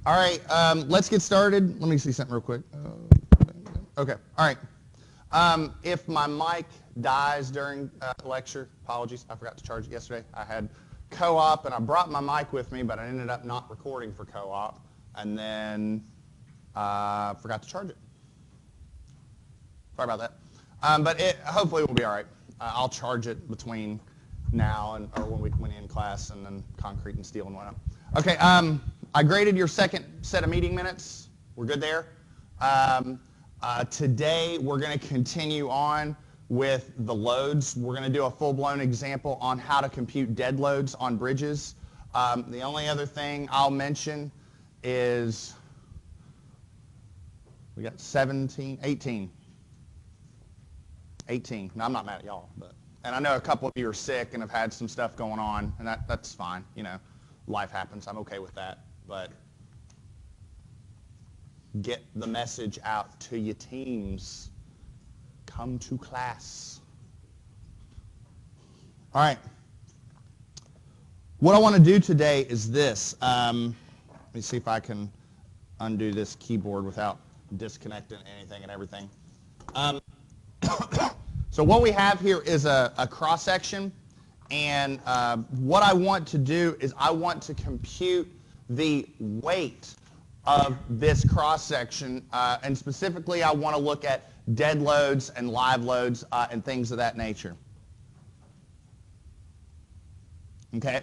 All right, let's get started. Let me see something real quick. Okay, all right. If my mic dies during lecture, apologies. I forgot to charge it yesterday. I had co-op, and I brought my mic with me, but I ended up not recording for co-op, and then forgot to charge it. Sorry about that. But hopefully it will be all right. I'll charge it between now and or when we end class, and then concrete and steel and whatnot. Okay. I graded your second set of meeting minutes. We're good there. Today we're going to continue on with the loads. We're going to do a full-blown example on how to compute dead loads on bridges. The only other thing I'll mention is we got 18. Now, I'm not mad at y'all, and I know a couple of you are sick and have had some stuff going on, and that's fine. You know, life happens. I'm okay with that. But get the message out to your teams. Come to class. All right. What I want to do today is this. Let me see if I can undo this keyboard without disconnecting anything and everything. So what we have here is a cross-section, and what I want to do is I want to compute the weight of this cross-section, and specifically I want to look at dead loads and live loads and things of that nature. Okay?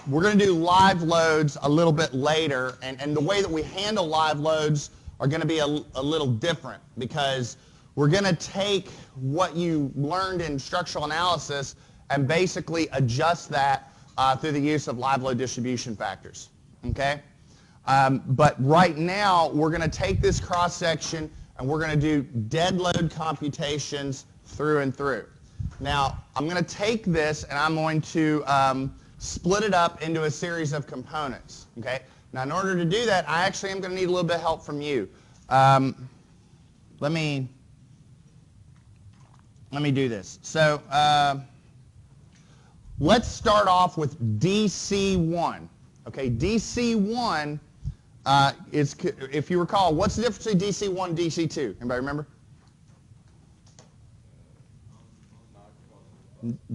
We're going to do live loads a little bit later, and the way that we handle live loads are going to be a little different, because we're going to take what you learned in structural analysis and basically adjust that through the use of live load distribution factors. Okay? But right now, we're going to take this cross-section and we're going to do dead load computations through and through. Now, I'm going to take this and I'm going to split it up into a series of components. Okay? Now, in order to do that, I actually am going to need a little bit of help from you. Let me do this. So let's start off with DC1. Okay, DC1 is, if you recall, what's the difference between DC1 and DC2? Anybody remember?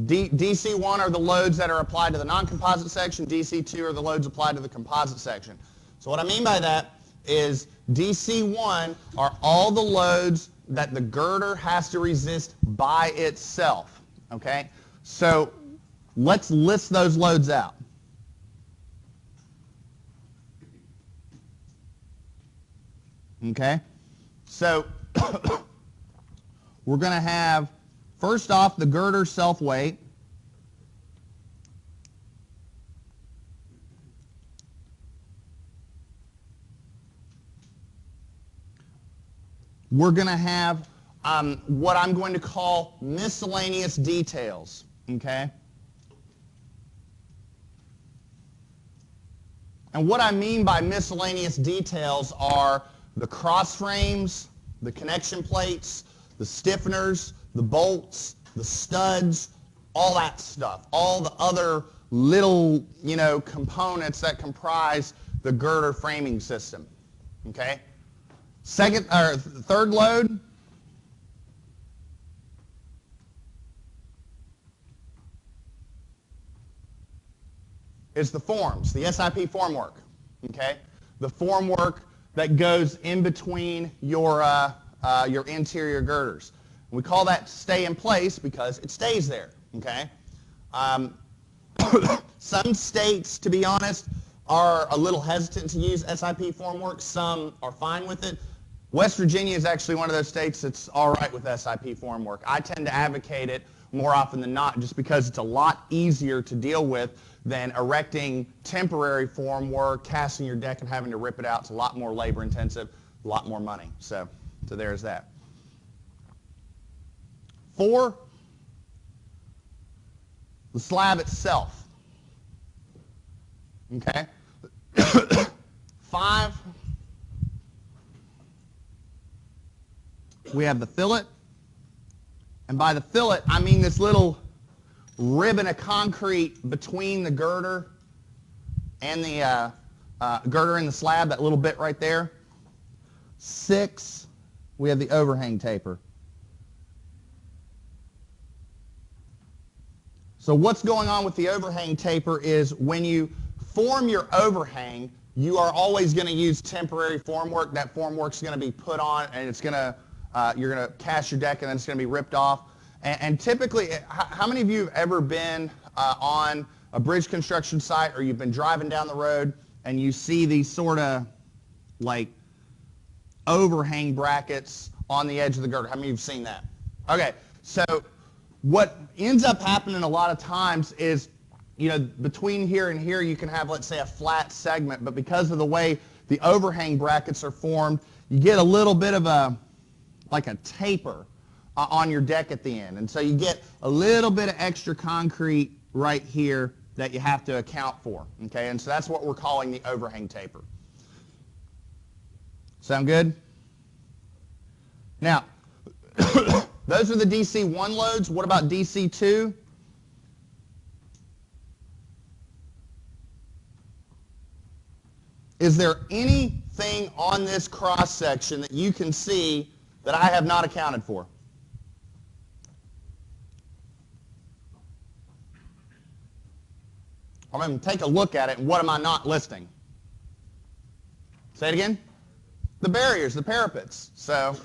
DC1 are the loads that are applied to the non-composite section. DC2 are the loads applied to the composite section. So what I mean by that is DC1 are all the loads that the girder has to resist by itself. Okay? So let's list those loads out. Okay? So we're going to have, first off, the girder self-weight. We're going to have what I'm going to call miscellaneous details. Okay? And what I mean by miscellaneous details are the cross frames, the connection plates, the stiffeners, the bolts, the studs, all that stuff, all the other little, components that comprise the girder framing system. Okay? Third load, is the forms, the SIP formwork. Okay? The formwork that goes in between your interior girders. We call that stay in place because it stays there. Okay? Some states, to be honest, are a little hesitant to use SIP formwork. Some are fine with it. West Virginia is actually one of those states that's all right with SIP formwork. I tend to advocate it more often than not just because it's a lot easier to deal with than erecting temporary formwork, casting your deck and having to rip it out. It's a lot more labor intensive, a lot more money. So there's that. 4, the slab itself. Okay? 5, we have the fillet. And by the fillet, I mean this little ribbon of concrete between the girder and the girder in the slab, that little bit right there. 6, we have the overhang taper. So what's going on with the overhang taper is when you form your overhang, you are always going to use temporary formwork. That formwork's going to be put on, and it's going to you're going to cast your deck, and then it's going to be ripped off. And typically, how many of you have ever been on a bridge construction site, or you've been driving down the road and you see these sort of like overhang brackets on the edge of the girder? How many of you have seen that? Okay, so what ends up happening a lot of times is, you know, between here and here you can have, let's say, a flat segment, but because of the way the overhang brackets are formed, you get a little bit of like a taper on your deck at the end. And so you get a little bit of extra concrete right here that you have to account for. Okay, and so that's what we're calling the overhang taper. Sound good? Now, those are the DC1 loads. What about DC2? Is there anything on this cross section that you can see that I have not accounted for? I'm going to take a look at it, and what am I not listing? Say it again? The barriers, the parapets. So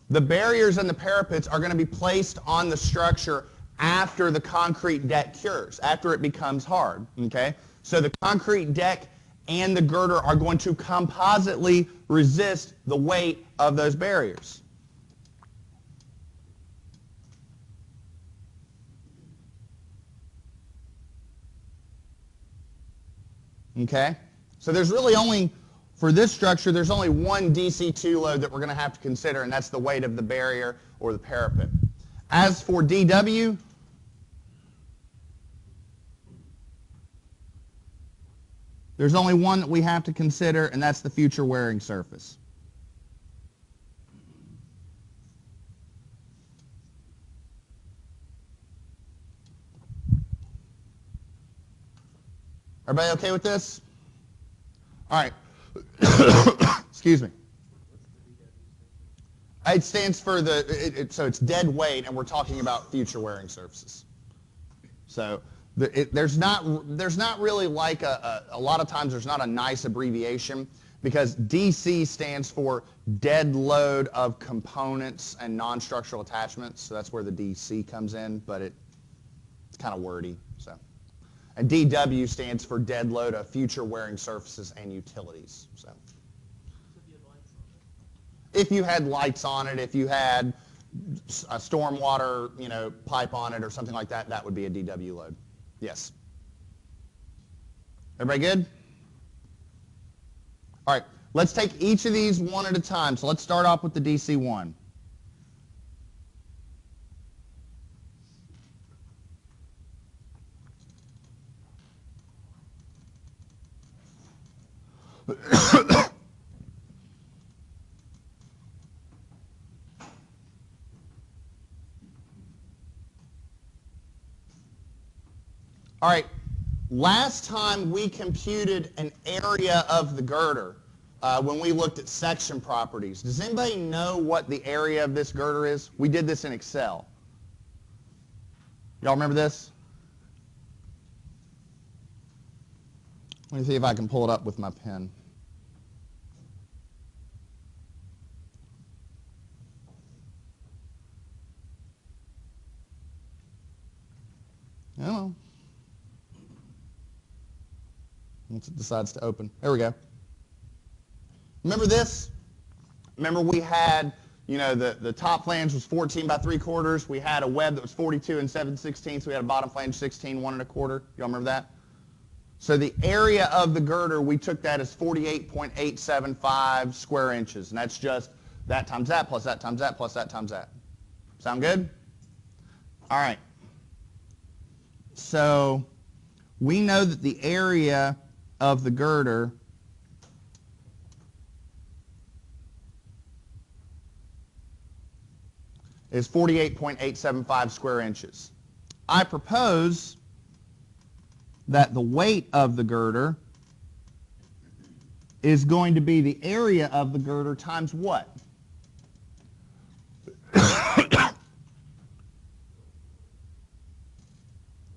the barriers and the parapets are going to be placed on the structure after the concrete deck cures, after it becomes hard. Okay? So the concrete deck and the girder are going to compositely resist the weight of those barriers. Okay? So there's really only, for this structure, there's only one DC2 load that we're going to have to consider, and that's the weight of the barrier or the parapet. As for DW, there's only one that we have to consider, and that's the future wearing surface. Everybody okay with this? All right. Excuse me. It stands for so it's dead weight, and we're talking about future wearing surfaces. So there's not really like a lot of times there's not a nice abbreviation, because DC stands for dead load of components and non-structural attachments. So that's where the DC comes in, but it's kind of wordy. So, and DW stands for dead load of future wearing surfaces and utilities. So if you had lights on it, if you had a stormwater, pipe on it or something like that, that would be a DW load. Yes. Everybody good? All right, let's take each of these one at a time. So let's start off with the DC1. All right, last time we computed an area of the girder when we looked at section properties. Does anybody know what the area of this girder is? We did this in Excel. Y'all remember this? Let me see if I can pull it up with my pen. Oh. Once it decides to open. There we go. Remember this? Remember we had, the top flange was 14 by 3/4. We had a web that was 42 and 7/16. We had a bottom flange 16, 1 1/4. Y'all remember that? So the area of the girder, we took that as 48.875 square inches. And that's just that times that, plus that times that, plus that times that. Sound good? All right. So we know that the area of the girder is 48.875 square inches. I propose that the weight of the girder is going to be the area of the girder times what?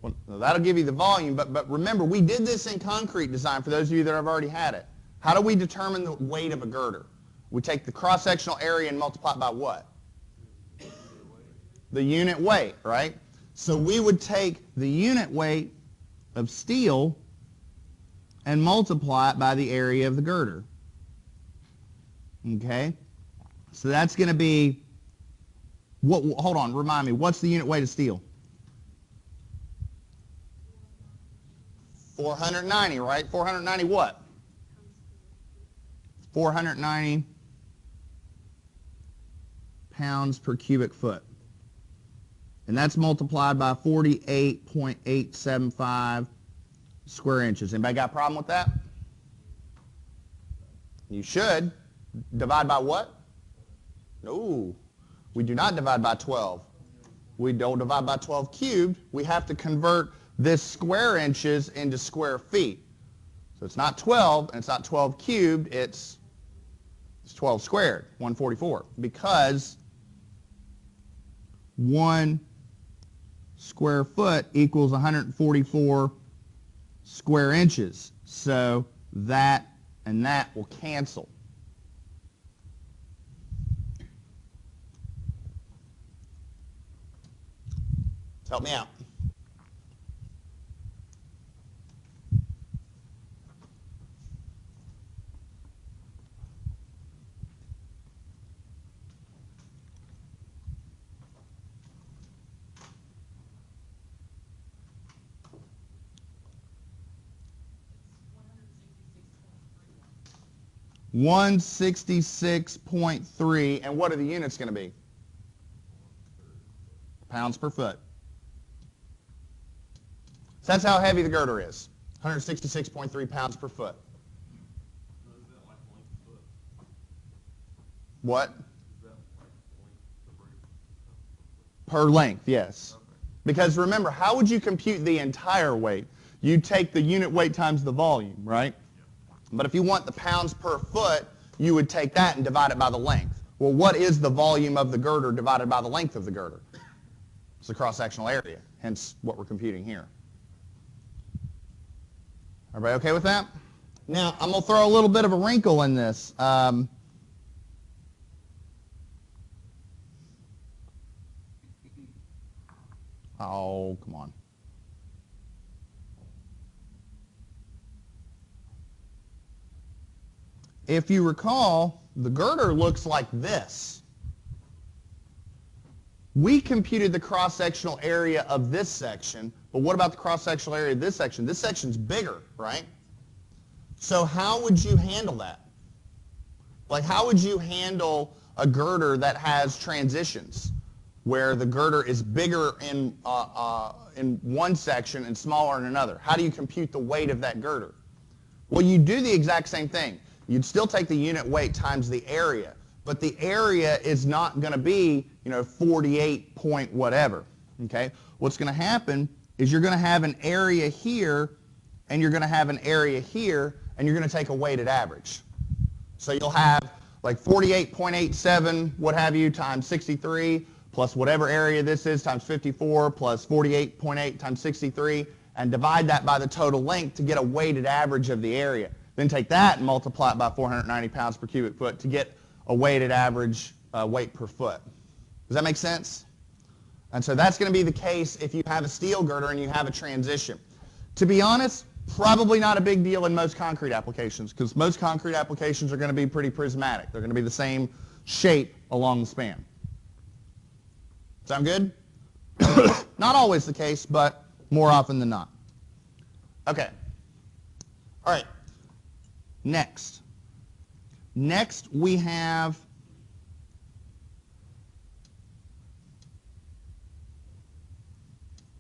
Well, that'll give you the volume, but remember, we did this in concrete design for those of you that have already had it. How do we determine the weight of a girder? We take the cross-sectional area and multiply it by what? The unit weight, right? So we would take the unit weight of steel and multiply it by the area of the girder. Okay? So that's going to be, hold on, remind me, what's the unit weight of steel? 490, right? 490 what? 490 pounds per cubic foot. And that's multiplied by 48.875 square inches. Anybody got a problem with that? You should. Divide by what? No. We do not divide by 12. We don't divide by 12 cubed. We have to convert this square inches into square feet. So it's not 12, and it's not 12 cubed, it's 12 squared, 144, because 1 square foot equals 144 square inches. So that and that will cancel. Help me out. 166.3, and what are the units going to be? Pounds per foot. So that's how heavy the girder is, 166.3 pounds per foot. What? Per length, yes. Because remember, how would you compute the entire weight? You'd take the unit weight times the volume, right? But if you want the pounds per foot, you would take that and divide it by the length. Well, what is the volume of the girder divided by the length of the girder? It's the cross-sectional area, hence what we're computing here. Everybody okay with that? Now, I'm going to throw a little bit of a wrinkle in this. Oh, come on. If you recall, the girder looks like this. We computed the cross-sectional area of this section, but what about the cross-sectional area of this section? This section's bigger, right? So how would you handle that? Like, how would you handle a girder that has transitions, where the girder is bigger in one section and smaller in another? How do you compute the weight of that girder? Well, you do the exact same thing. You'd still take the unit weight times the area, but the area is not going to be, 48 point whatever, okay? What's going to happen is you're going to have an area here, and you're going to have an area here, and you're going to take a weighted average. So you'll have like 48.87, what have you, times 63, plus whatever area this is, times 54, plus 48.8 times 63, and divide that by the total length to get a weighted average of the area. Then take that and multiply it by 490 pounds per cubic foot to get a weighted average weight per foot. Does that make sense? And so that's going to be the case if you have a steel girder and you have a transition. To be honest, probably not a big deal in most concrete applications, because most concrete applications are going to be pretty prismatic. They're going to be the same shape along the span. Sound good? Not always the case, but more often than not. Okay. All right. Next we have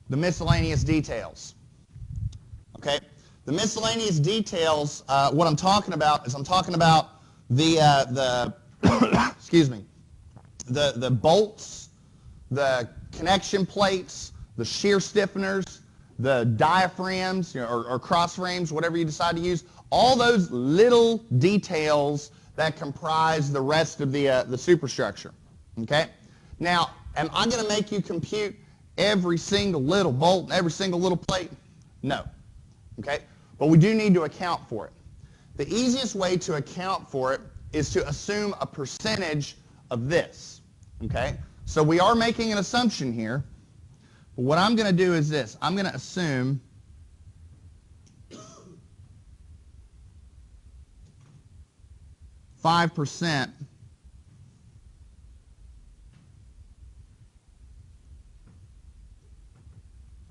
the miscellaneous details. Okay, the miscellaneous details. What I'm talking about is I'm talking about the excuse me, the bolts, the connection plates, the shear stiffeners, the diaphragms, or cross frames, whatever you decide to use. all those little details that comprise the rest of the superstructure. Okay? Now, am I going to make you compute every single little bolt and every single little plate? No. Okay? But we do need to account for it. The easiest way to account for it is to assume a percentage of this. Okay? So we are making an assumption here. But what I'm going to do is this. I'm going to assume %5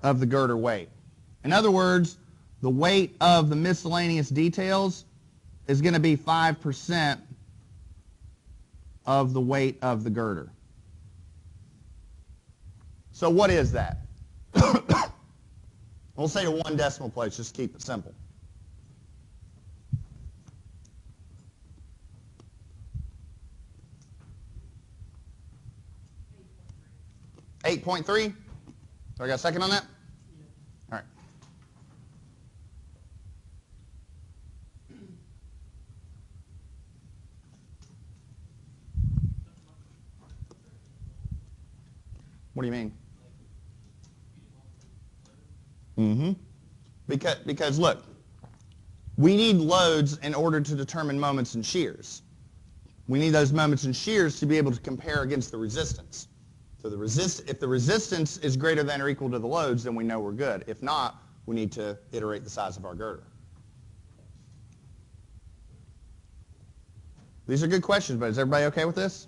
of the girder weight. In other words, the weight of the miscellaneous details is going to be 5% of the weight of the girder. So what is that? We'll say to 1 decimal place, just keep it simple. $8.3? Do I got a second on that? Yeah. All right. What do you mean? Because look, we need loads in order to determine moments and shears. We need those moments and shears to be able to compare against the resistance. So if the resistance is greater than or equal to the loads, then we know we're good. If not, we need to iterate the size of our girder. These are good questions, but is everybody okay with this?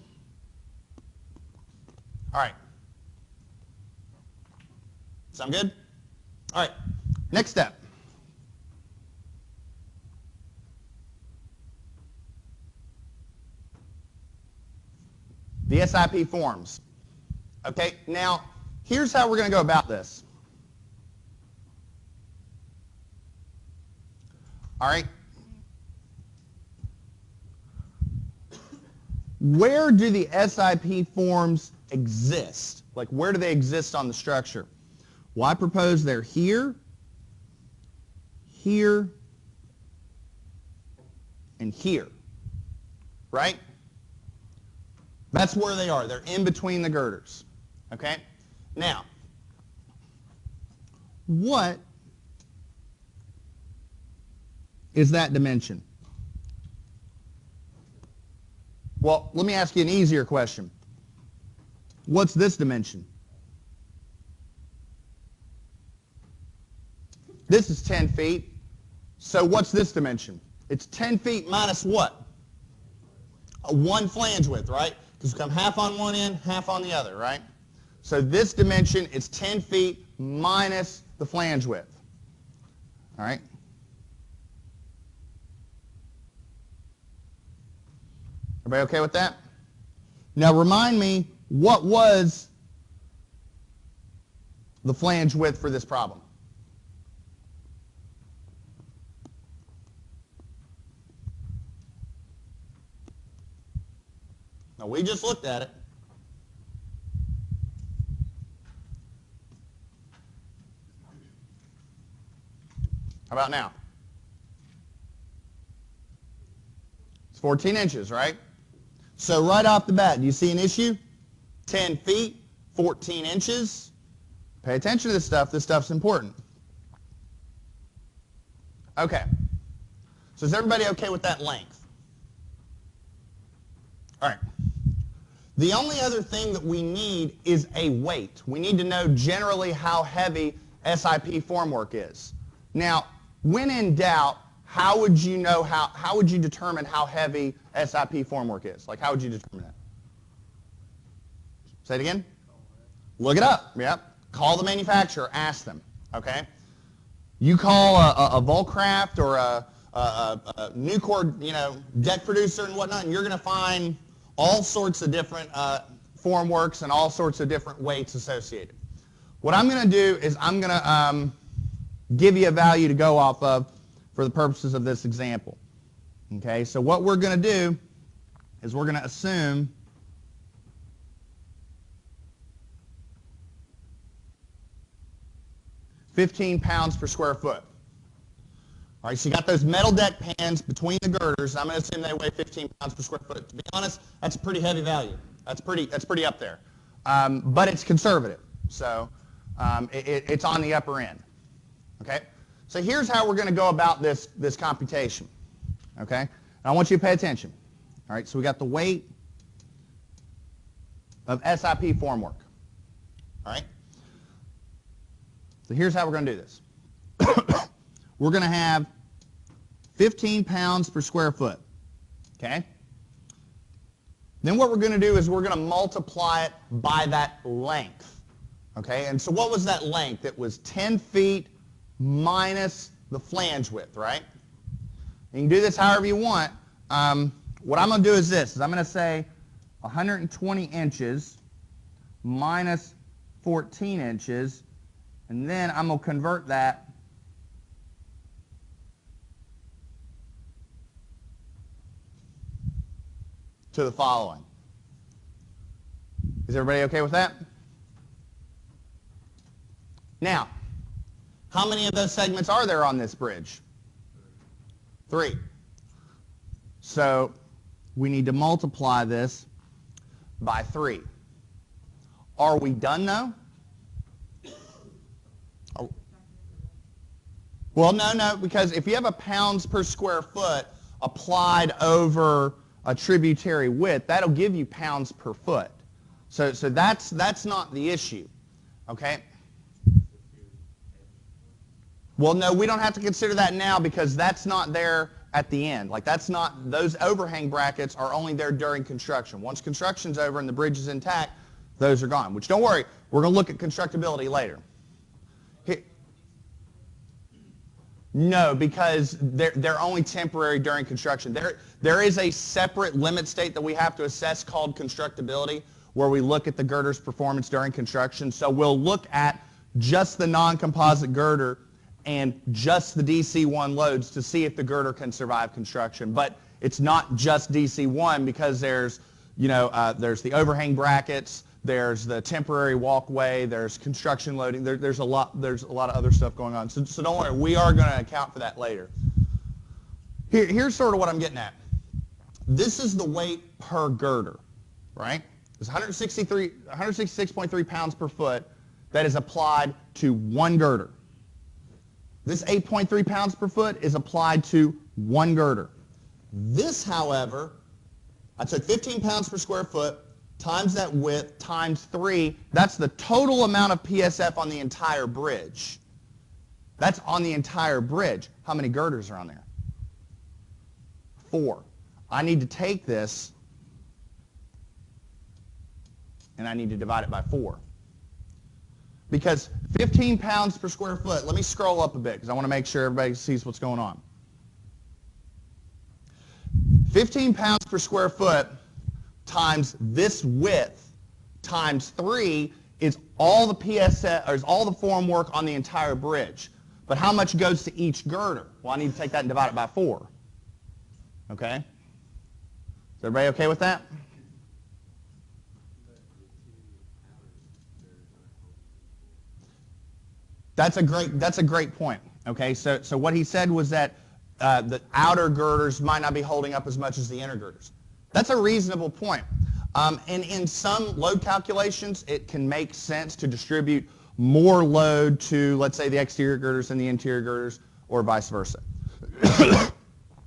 All right. Sound good? All right. Next step. The SIP forms. Okay, now here's how we're going to go about this. All right. Where do the SIP forms exist? Like, where do they exist on the structure? Well, I propose they're here, here, and here. Right? That's where they are. They're in between the girders. Okay? Now, what is that dimension? Well, let me ask you an easier question. What's this dimension? This is 10 feet. So what's this dimension? It's 10 feet minus what? A 1 flange width, right? Because we come half on one end, half on the other, right? So this dimension is 10 feet minus the flange width. All right? Everybody okay with that? Now remind me, what was the flange width for this problem? Now we just looked at it. How about now? It's 14 inches, right? So right off the bat, do you see an issue? 10 feet, 14 inches. Pay attention to this stuff. This stuff's important. Okay. So is everybody okay with that length? All right. The only other thing that we need is a weight. We need to know generally how heavy SIP formwork is. Now, when in doubt, how would you know how would you determine how heavy SIP formwork is? Like, how would you determine that? Say it again? Look it up. Yep. Call the manufacturer. Ask them. Okay? You call a Volcraft or a Nucor, deck producer and whatnot, and you're going to find all sorts of different formworks and all sorts of different weights associated. What I'm going to do is I'm going to give you a value to go off of for the purposes of this example. Okay, so what we're going to do is we're going to assume £15 per square foot. All right, so you got those metal deck pans between the girders. I'm going to assume they weigh 15 pounds per square foot. To be honest, that's a pretty heavy value. That's pretty up there. But it's conservative, so it's on the upper end. Okay, so here's how we're going to go about this computation. Okay, and I want you to pay attention. All right, so we got the weight of SIP formwork. All right, so here's how we're going to do this. We're going to have 15 pounds per square foot. Okay. Then what we're going to do is we're going to multiply it by that length. Okay, and so what was that length? It was 10 feet minus the flange width, right? You can do this however you want. What I'm going to do is this. I'm going to say 120 inches minus 14 inches, and then I'm going to convert that to the following. Is everybody okay with that? Now, how many of those segments are there on this bridge? 3. So we need to multiply this by 3. Are we done though? Well, no, because if you have a pounds per square foot applied over a tributary width, that'll give you pounds per foot. So that's not the issue, okay? Well, no, we don't have to consider that now because that's not there at the end. Like that's not, those overhang brackets are only there during construction. Once construction's over and the bridge is intact, those are gone. Which don't worry, we're going to look at constructability later. No, because they're only temporary during construction. There is a separate limit state that we have to assess called constructability, where we look at the girder's performance during construction. So we'll look at just the non-composite girder and just the DC1 loads to see if the girder can survive construction. But it's not just DC1 because there's the overhang brackets, there's the temporary walkway, there's construction loading, there's a lot of other stuff going on. So don't worry, we are going to account for that later. Here's sort of what I'm getting at. This is the weight per girder, right? It's 166.3 pounds per foot that is applied to one girder. This 8.3 pounds per foot is applied to one girder. This, however, I took 15 pounds per square foot, times that width, times 3, that's the total amount of PSF on the entire bridge. That's on the entire bridge. How many girders are on there? 4. I need to take this and I need to divide it by 4. Because 15 pounds per square foot, let me scroll up a bit because I want to make sure everybody sees what's going on. 15 pounds per square foot times this width times 3 is all the PSF, or is all the formwork on the entire bridge. But how much goes to each girder? Well, I need to take that and divide it by 4. Okay? Is everybody okay with that? That's a great point. Okay, so what he said was that the outer girders might not be holding up as much as the inner girders. That's a reasonable point. And in some load calculations, it can make sense to distribute more load to, let's say, the exterior girders than the interior girders, or vice versa.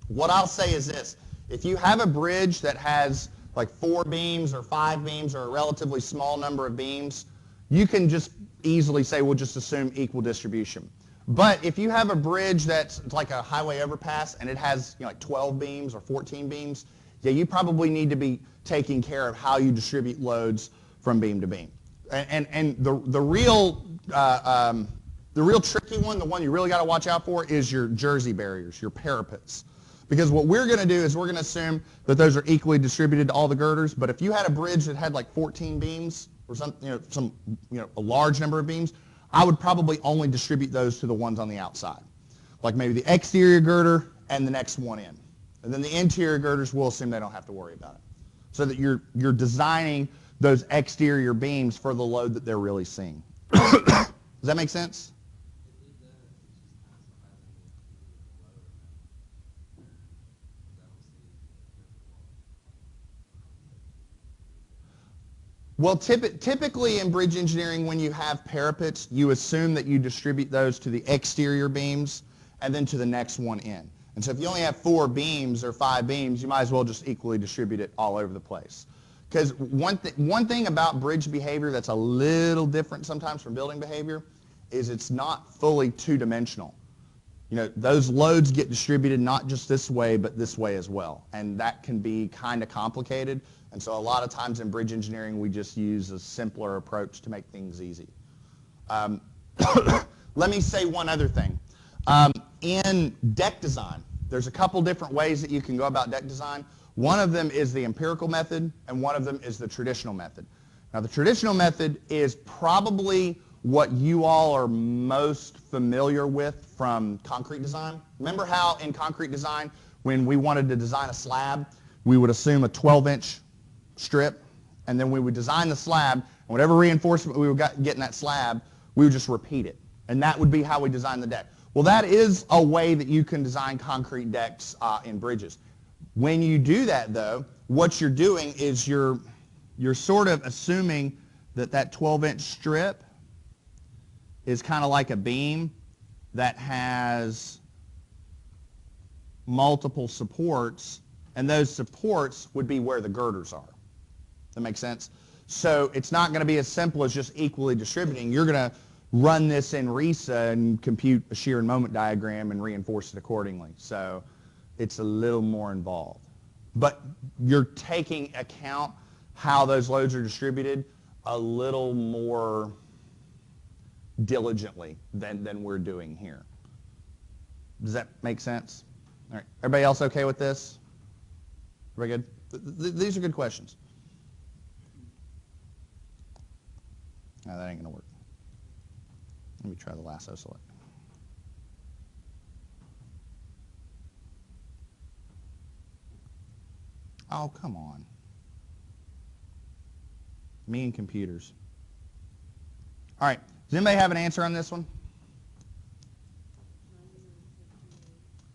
What I'll say is this. If you have a bridge that has like 4 beams or 5 beams or a relatively small number of beams, you can just easily say we'll just assume equal distribution. But if you have a bridge that's like a highway overpass and it has like 12 beams or 14 beams, yeah, you probably need to be taking care of how you distribute loads from beam to beam. And the real tricky one, the one you really got to watch out for, is your jersey barriers, your parapets. Because what we're going to do is we're going to assume that those are equally distributed to all the girders. But if you had a bridge that had like 14 beams or a large number of beams, I would probably only distribute those to the ones on the outside, like maybe the exterior girder and the next one in. And then the interior girders, we'll assume they don't have to worry about it. So that you're designing those exterior beams for the load that they're really seeing. Does that make sense? Well, typically in bridge engineering, when you have parapets, you assume that you distribute those to the exterior beams and then to the next one in. And so if you only have 4 beams or 5 beams, you might as well just equally distribute it all over the place. Because one thing about bridge behavior that's a little different sometimes from building behavior is it's not fully two-dimensional. You know, those loads get distributed not just this way, but this way as well. And that can be kind of complicated. And so a lot of times in bridge engineering, we just use a simpler approach to make things easy. Let me say one other thing. In deck design, there's a couple different ways that you can go about deck design. One of them is the empirical method, and one of them is the traditional method. Now, the traditional method is probably what you all are most familiar with from concrete design. Remember how in concrete design, when we wanted to design a slab, we would assume a 12-inch strip, and then we would design the slab, and whatever reinforcement we would get in that slab, we would just repeat it. And that would be how we design the deck. Well, that is a way that you can design concrete decks in bridges. When you do that, though, what you're doing is you're sort of assuming that that 12-inch strip is kind of like a beam that has multiple supports, and those supports would be where the girders are. That makes sense? So it's not going to be as simple as just equally distributing. You're going to run this in RESA and compute a shear and moment diagram and reinforce it accordingly. So it's a little more involved. But you're taking account how those loads are distributed a little more diligently than we're doing here. Does that make sense? All right. Everybody else okay with this? Very good? These are good questions. No, that ain't going to work. Let me try the lasso select. Oh, come on. Me and computers. All right. Does anybody have an answer on this one?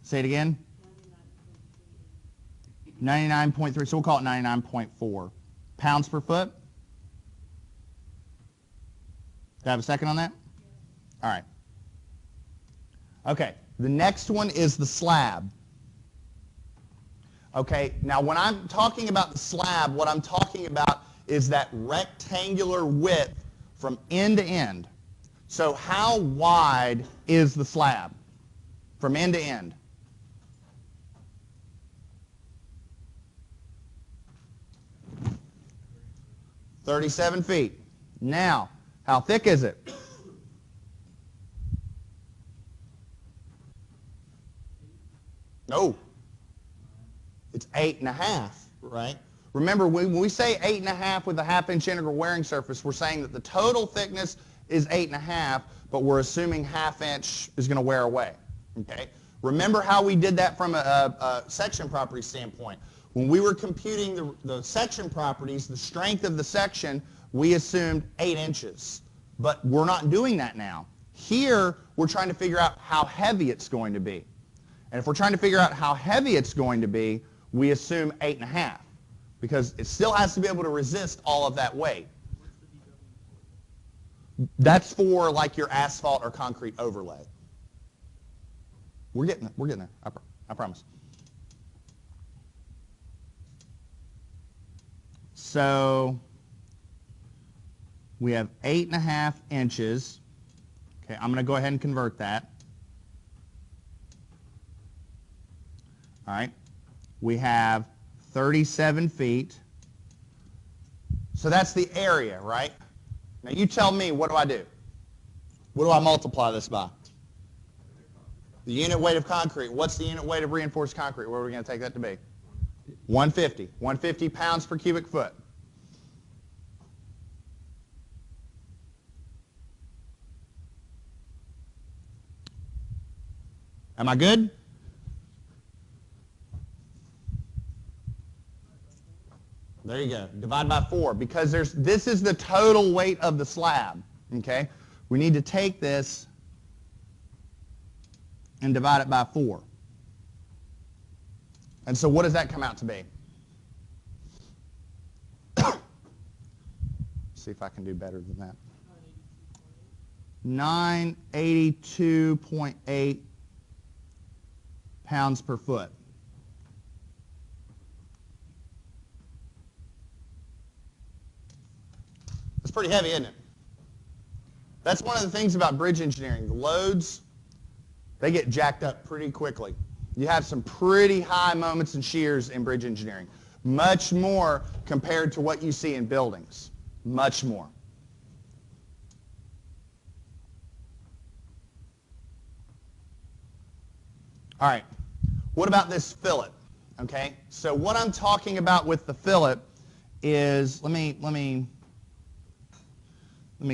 Say it again. 99.3. So we'll call it 99.4. Pounds per foot? Do I have a second on that? All right. Okay. The next one is the slab. Okay. Now, when I'm talking about the slab, what I'm talking about is that rectangular width from end to end. So how wide is the slab from end to end? "37 feet. Now, how thick is it? No. It's 8.5, right? Remember, when we say 8.5 with a 1/2-inch integral wearing surface, we're saying that the total thickness is 8.5, but we're assuming 1/2 inch is going to wear away. Okay? Remember how we did that from a section property standpoint. When we were computing the section properties, the strength of the section, we assumed 8 inches. But we're not doing that now. Here, we're trying to figure out how heavy it's going to be. And if we're trying to figure out how heavy it's going to be, we assume 8.5. Because it still has to be able to resist all of that weight. That's for like your asphalt or concrete overlay. We're getting there. We're getting there. I promise. So we have 8.5 inches. Okay, I'm going to go ahead and convert that. All right. We have 37 feet. So that's the area, right? Now you tell me, what do I do? What do I multiply this by? The unit weight of concrete. What's the unit weight of reinforced concrete? Where are we going to take that to be? 150. 150 pounds per cubic foot. Am I good? There you go. Divide by 4, because this is the total weight of the slab. Okay? We need to take this and divide it by 4. And so what does that come out to be? see if I can do better than that. 982.8 pounds per foot. That's pretty heavy, isn't it? That's one of the things about bridge engineering. The loads, they get jacked up pretty quickly. You have some pretty high moments and shears in bridge engineering. Much more compared to what you see in buildings. Much more. All right, what about this fillet? Okay, so what I'm talking about with the fillet is, let me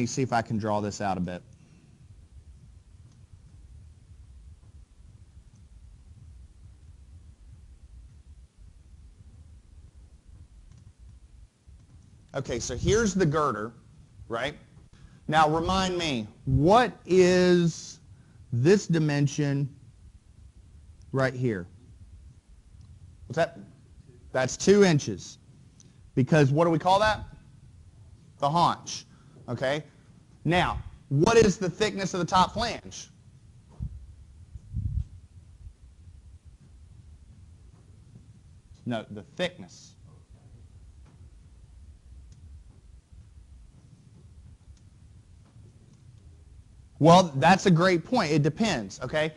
see if I can draw this out a bit. Okay, so here's the girder, right? Now remind me, what is this dimension right here? What's that? That's 2 inches. Because what do we call that? The haunch. Okay? Now, what is the thickness of the top flange? No, the thickness. Well, that's a great point. It depends, okay?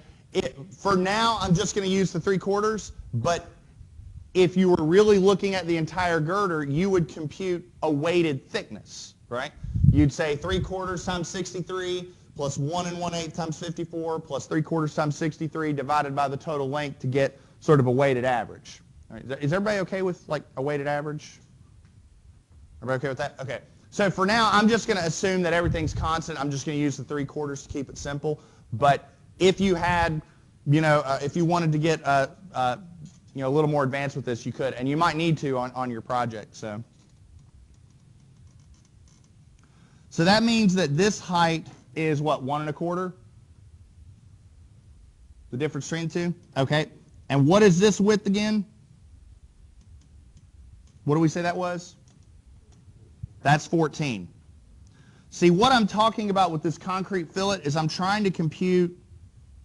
For now, I'm just going to use the 3/4, but if you were really looking at the entire girder, you would compute a weighted thickness, right? You'd say 3/4 times 63 plus 1 1/8 times 54 plus 3/4 times 63 divided by the total length to get sort of a weighted average. All right, is everybody okay with like a weighted average? Everybody okay with that? Okay. So for now, I'm just going to assume that everything's constant. I'm just going to use the 3/4 to keep it simple. But if you had, if you wanted to get a little more advanced with this, you could, and you might need to on your project. So that means that this height is what, 1 1/4? The difference between the two? Okay. And what is this width again? What do we say that was? That's 14. See, what I'm talking about with this concrete fillet is I'm trying to compute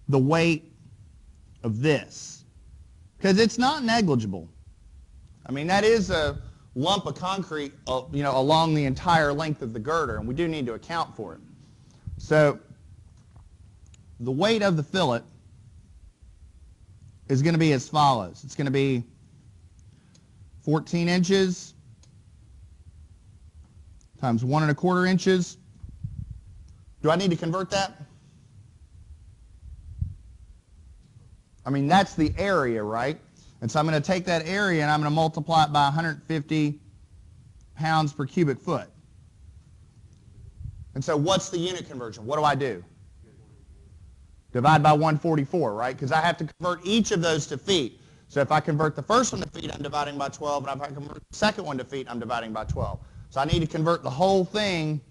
the weight of this, because it's not negligible. I mean, that is a lump of concrete, along the entire length of the girder, and we do need to account for it. So the weight of the fillet is going to be as follows. It's going to be 14 inches times 1 1/4 inches. Do I need to convert that? I mean, that's the area, right? And so I'm going to take that area and I'm going to multiply it by 150 pounds per cubic foot. And so what's the unit conversion? What do I do? Divide by 144, right? Because I have to convert each of those to feet. So if I convert the first one to feet, I'm dividing by 12. And if I convert the second one to feet, I'm dividing by 12. So I need to convert the whole thing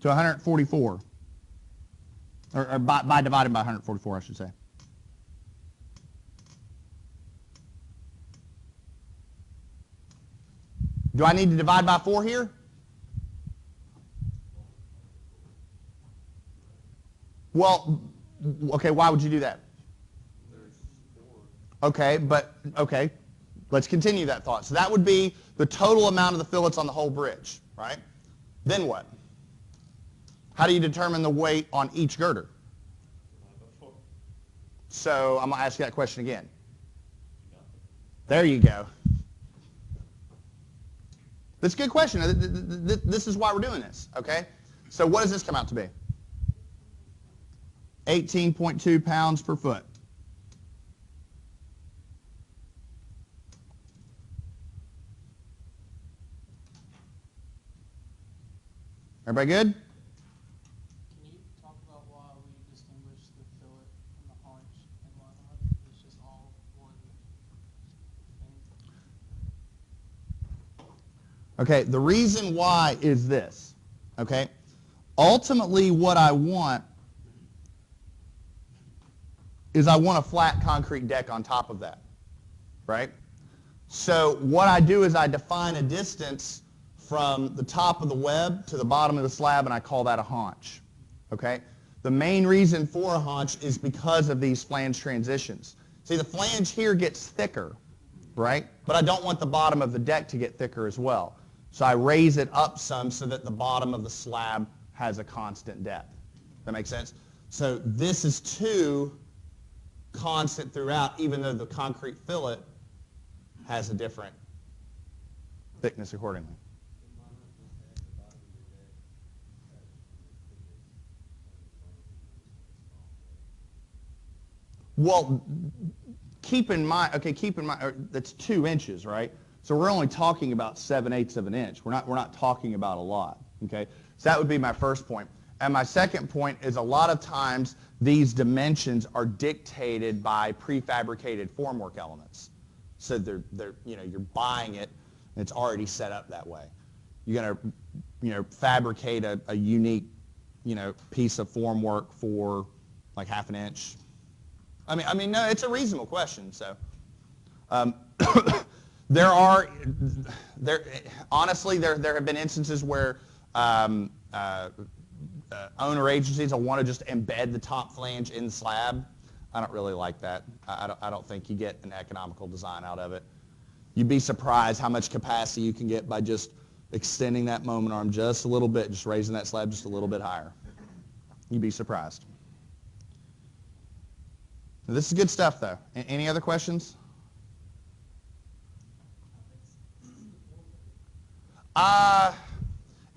to 144. Or by dividing by 144, I should say. Do I need to divide by 4 here? Well, okay, why would you do that? Okay, let's continue that thought. So that would be the total amount of the fillets on the whole bridge, right? Then what? How do you determine the weight on each girder? So I'm going to ask you that question again. There you go. That's a good question. This is why we're doing this, okay? So what does this come out to be? 18.2 pounds per foot. Everybody good? Can you talk about why we distinguish the fillet from the haunch and why it's just all one thing? Okay, the reason why is this, okay? Ultimately, what I want is I want a flat concrete deck on top of that, right? So what I do is I define a distance from the top of the web to the bottom of the slab, and I call that a haunch. Okay? The main reason for a haunch is because of these flange transitions. See, the flange here gets thicker, right? But I don't want the bottom of the deck to get thicker as well. So I raise it up some so that the bottom of the slab has a constant depth. That makes sense? So this is too constant throughout, even though the concrete fillet has a different thickness accordingly. Well, keep in mind, that's 2 inches, right? So we're only talking about 7/8 of an inch. We're not talking about a lot, okay? So that would be my first point. And my second point is a lot of times these dimensions are dictated by prefabricated formwork elements. So you're buying it and it's already set up that way. You're gonna, fabricate a unique, piece of formwork for like 1/2 inch. I mean, no, it's a reasonable question. So, honestly, there have been instances where owner agencies will want to just embed the top flange in the slab. I don't really like that. I don't think you get an economical design out of it. You'd be surprised how much capacity you can get by just extending that moment arm just a little bit, just raising that slab just a little bit higher. You'd be surprised. This is good stuff, though. Any other questions?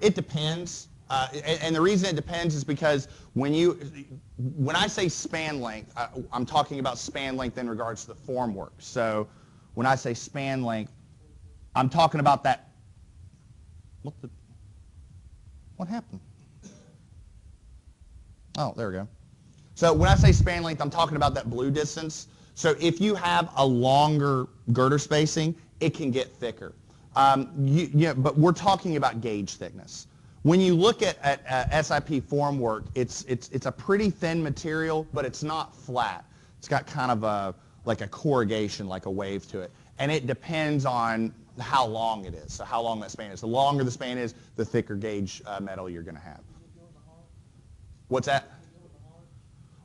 It depends. And the reason it depends is because when I say span length, I'm talking about span length in regards to the formwork. So when I say span length, I'm talking about that. What happened? Oh, there we go. So when I say span length, I'm talking about that blue distance. So if you have a longer girder spacing, it can get thicker. But we're talking about gauge thickness. When you look at SIP formwork, it's a pretty thin material, but it's not flat. It's got kind of like a corrugation, like a wave to it. And it depends on how long it is, so how long that span is. The longer the span is, the thicker gauge metal you're going to have. What's that?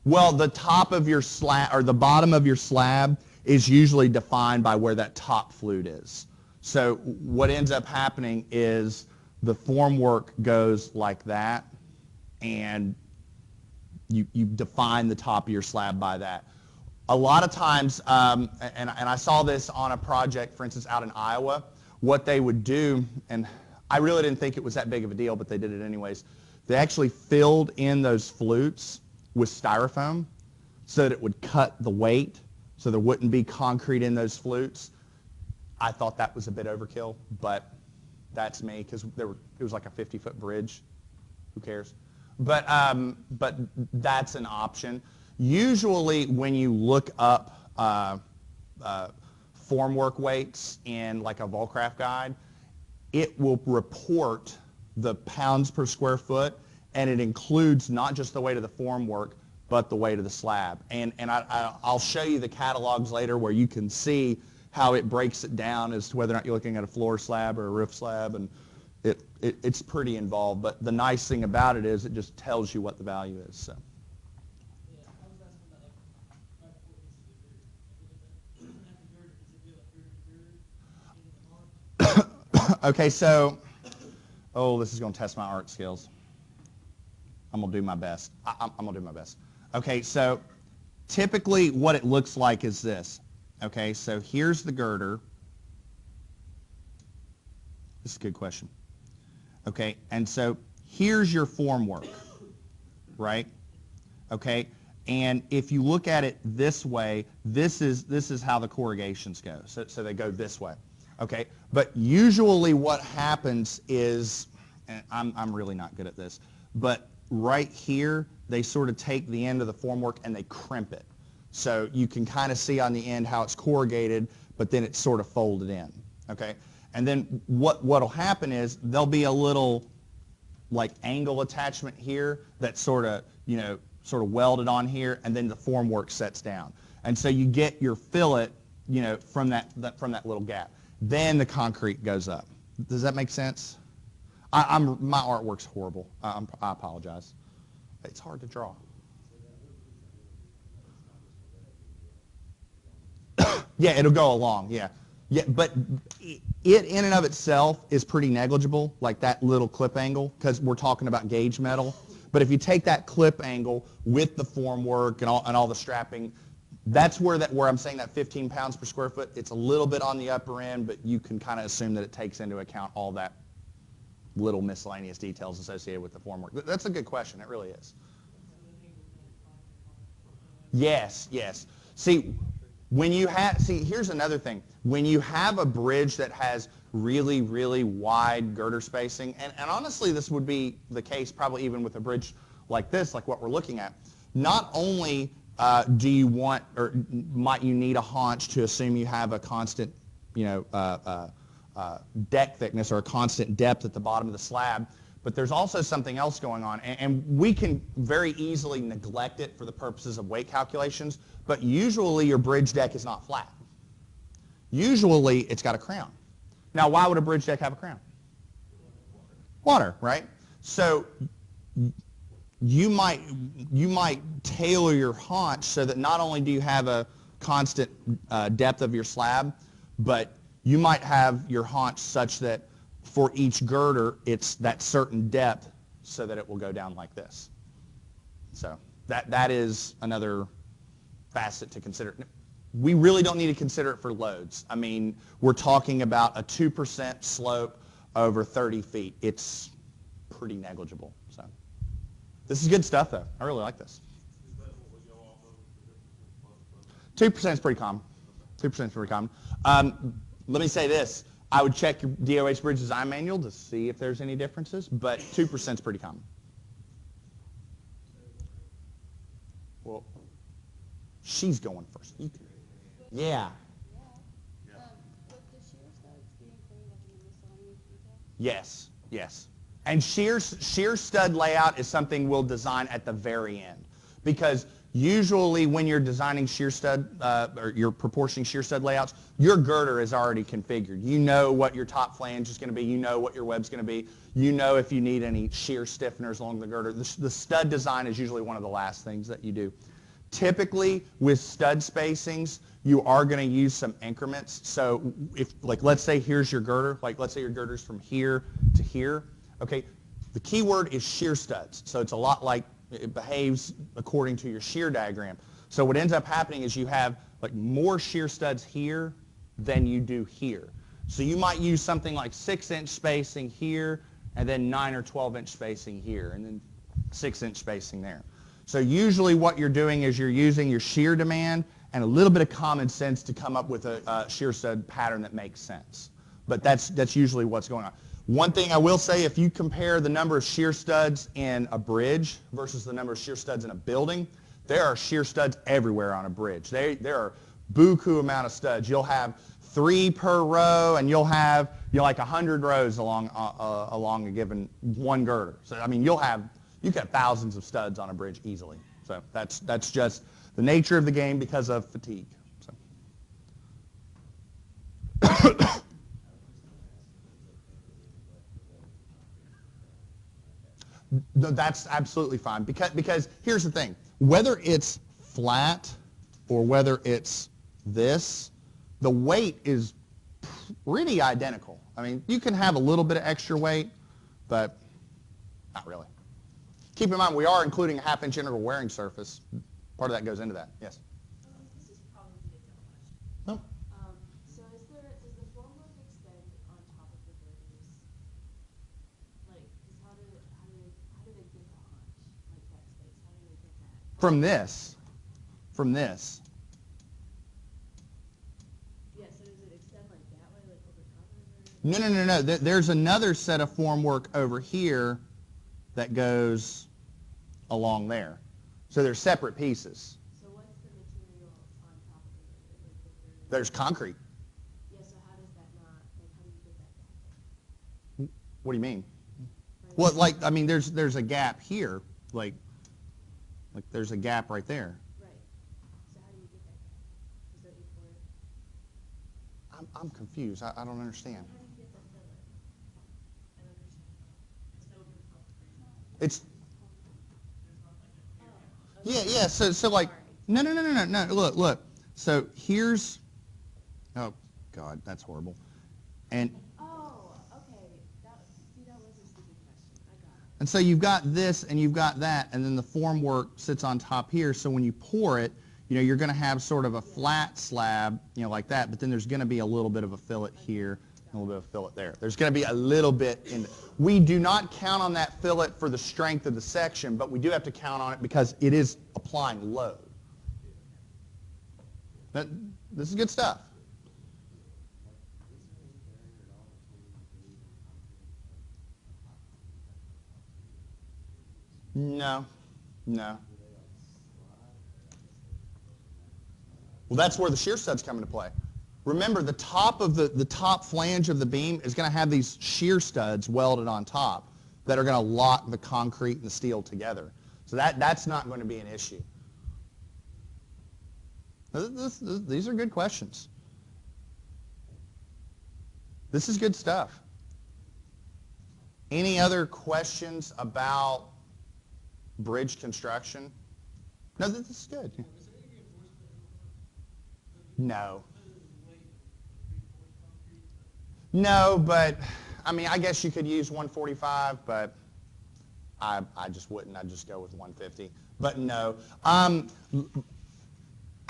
Well, the top of your slab, or the bottom of your slab, is usually defined by where that top flute is. So what ends up happening is the formwork goes like that, and you define the top of your slab by that. A lot of times, and I saw this on a project, for instance, out in Iowa, what they would do, and I really didn't think it was that big of a deal, but they did it anyways. They actually filled in those flutes with styrofoam so that it would cut the weight, so there wouldn't be concrete in those flutes. I thought that was a bit overkill, but that's me, because it was like a 50-foot bridge. Who cares? But that's an option. Usually when you look up formwork weights in like a Volcraft guide, it will report the pounds per square foot, and it includes not just the weight of the formwork, but the weight of the slab. And I'll show you the catalogs later where you can see how it breaks it down as to whether or not you're looking at a floor slab or a roof slab, and it's pretty involved. But the nice thing about it is it just tells you what the value is. So. Yeah, I was asking about like Okay, so, this is going to test my art skills. I'm going to do my best. I'm going to do my best. Okay, so typically what it looks like is this. Okay, so here's the girder. This is a good question. Okay, and so here's your formwork, right? Okay, and if you look at it this way, this is how the corrugations go. So they go this way. Okay, but usually what happens is, and I'm really not good at this, but right here they sort of take the end of the formwork and they crimp it. So you can kind of see on the end how it's corrugated, but then it's sort of folded in. Okay, and then what'll happen is there'll be a little like angle attachment here that's sort of welded on here, and then the formwork sets down, and so you get your fillet from that little gap. Then the concrete goes up. Does that make sense? My artwork's horrible. I apologize. It's hard to draw. Yeah, it'll go along. Yeah, yeah, but it in and of itself is pretty negligible, like that little clip angle, because we're talking about gauge metal. But if you take that clip angle with the formwork and all the strapping, that's where I'm saying that 15 pounds per square foot. It's a little bit on the upper end, but you can kind of assume that it takes into account all that little miscellaneous details associated with the formwork. That's a good question. It really is. Yes, yes. See, here's another thing. When you have a bridge that has really, really wide girder spacing, and honestly, this would be the case probably even with a bridge like this, like what we're looking at, not only do you want, or might you need a haunch to assume you have a constant, deck thickness or a constant depth at the bottom of the slab, but there's also something else going on, and we can very easily neglect it for the purposes of weight calculations, but usually your bridge deck is not flat. Usually it's got a crown. Now, why would a bridge deck have a crown? Water, right? So you might tailor your haunch so that not only do you have a constant depth of your slab, but you might have your haunch such that for each girder, it's that certain depth so that it will go down like this. So that is another facet to consider. We really don't need to consider it for loads. I mean, we're talking about a 2% slope over 30 feet. It's pretty negligible. So this is good stuff, though. I really like this. 2% is pretty common. 2% is pretty common. Let me say this. I would check your DOH Bridge Design Manual to see if there's any differences, but 2% is pretty common. Well, she's going first. Yeah. With the shear studs being cleaned up in the miscellaneous details? Yes, yes. And shear stud layout is something we'll design at the very end, because usually when you're designing shear stud or you're proportioning shear stud layouts, your girder is already configured. You know what your top flange is going to be. You know what your web's going to be. You know if you need any shear stiffeners along the girder. The stud design is usually one of the last things that you do. Typically, with stud spacings, you are going to use some increments. So if, like, let's say here's your girder. Like, let's say your girder's from here to here. Okay, the key word is shear studs. So it's a lot like it behaves according to your shear diagram. So what ends up happening is you have like more shear studs here than you do here. So you might use something like 6-inch spacing here, and then 9 or 12-inch spacing here, and then 6-inch spacing there. So usually what you're doing is you're using your shear demand and a little bit of common sense to come up with a shear stud pattern that makes sense. But that's usually what's going on. One thing I will say, if you compare the number of shear studs in a bridge versus the number of shear studs in a building, there are shear studs everywhere on a bridge. There are buku amount of studs. You'll have 3 per row, and you'll have like 100 rows along a given one girder. So I mean, you can have thousands of studs on a bridge easily. So that's just the nature of the game because of fatigue. So. No, that's absolutely fine, because here's the thing. Whether it's flat or whether it's this, the weight is pretty identical. I mean, you can have a little bit of extra weight, but not really. Keep in mind, we are including a 1/2-inch integral wearing surface. Part of that goes into that. Yes? This is probably a dumb question. No. So does the formwork extend on top of the girders? Like, how do they get the haunch, like that space? How do they get that? From this. Yeah, so does it extend like that way, like over top of the No, girder? no, no, no. There's another set of formwork over here that goes along there. So they're separate pieces. So what's the material on top of the girder? Like the girder? There's concrete. Yeah, so how does that not, like, how do you get that gap? What do you mean? Well, like, I mean, there's a gap here, like there's a gap right there. Right. So how do you get that gap? Is that you pour it? I'm confused. I don't understand. How do you get the filler? I don't understand. It's yeah. So like no. Look. So here's oh God, that's horrible. And Oh, okay. That was a stupid question. I got it. and so you've got this and you've got that, and then the formwork sits on top here. So when you pour it, you're going to have sort of a flat slab, like that. But then there's going to be a little bit of a fillet here, and a little bit of a fillet there. There's going to be a little bit in. We do not count on that fillet for the strength of the section, but we do have to count on it because it is applying load. This is good stuff. No. Well, that's where the shear studs come into play. Remember, the top of the top flange of the beam is going to have these shear studs welded on top that are going to lock the concrete and the steel together. So that's not going to be an issue. These are good questions. This is good stuff. Any other questions about bridge construction? No, this is good. No. No, but I mean, I guess you could use 145, but I just wouldn't. I'd just go with 150. But no.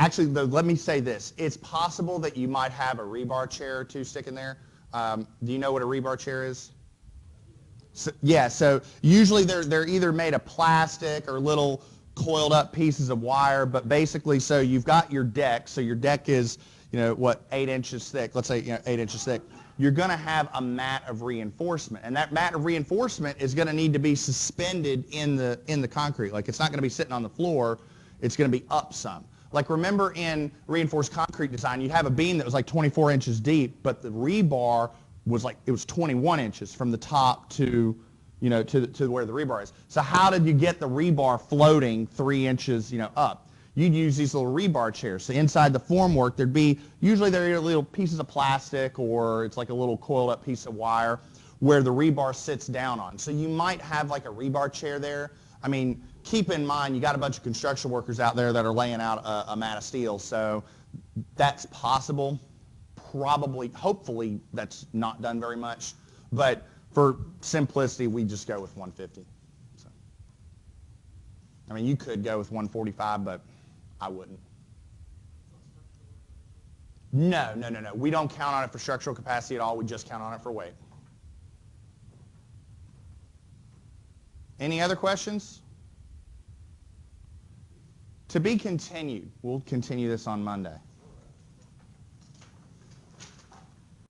Actually, though, let me say this. It's possible that you might have a rebar chair or two sticking there. Do you know what a rebar chair is? So usually they're either made of plastic or little coiled up pieces of wire, but basically, so you've got your deck. So your deck is, 8 inches thick. Let's say 8 inches thick. You're going to have a mat of reinforcement, and that mat of reinforcement is going to need to be suspended in the concrete. Like, it's not going to be sitting on the floor. It's going to be up some. Like, remember in reinforced concrete design, you'd have a beam that was like 24 inches deep, but the rebar was like, it was 21 inches from the top to where the rebar is. So how did you get the rebar floating 3 inches, up? You'd use these little rebar chairs. So inside the formwork, usually there are little pieces of plastic, or it's like a little coiled up piece of wire where the rebar sits down on. So you might have like a rebar chair there. I mean, keep in mind, you got a bunch of construction workers out there that are laying out a mat of steel. So that's possible. Probably, hopefully, that's not done very much. But for simplicity, we just go with 150. So, I mean, you could go with 145, but I wouldn't. No. We don't count on it for structural capacity at all. We just count on it for weight. Any other questions? To be continued. We'll continue this on Monday.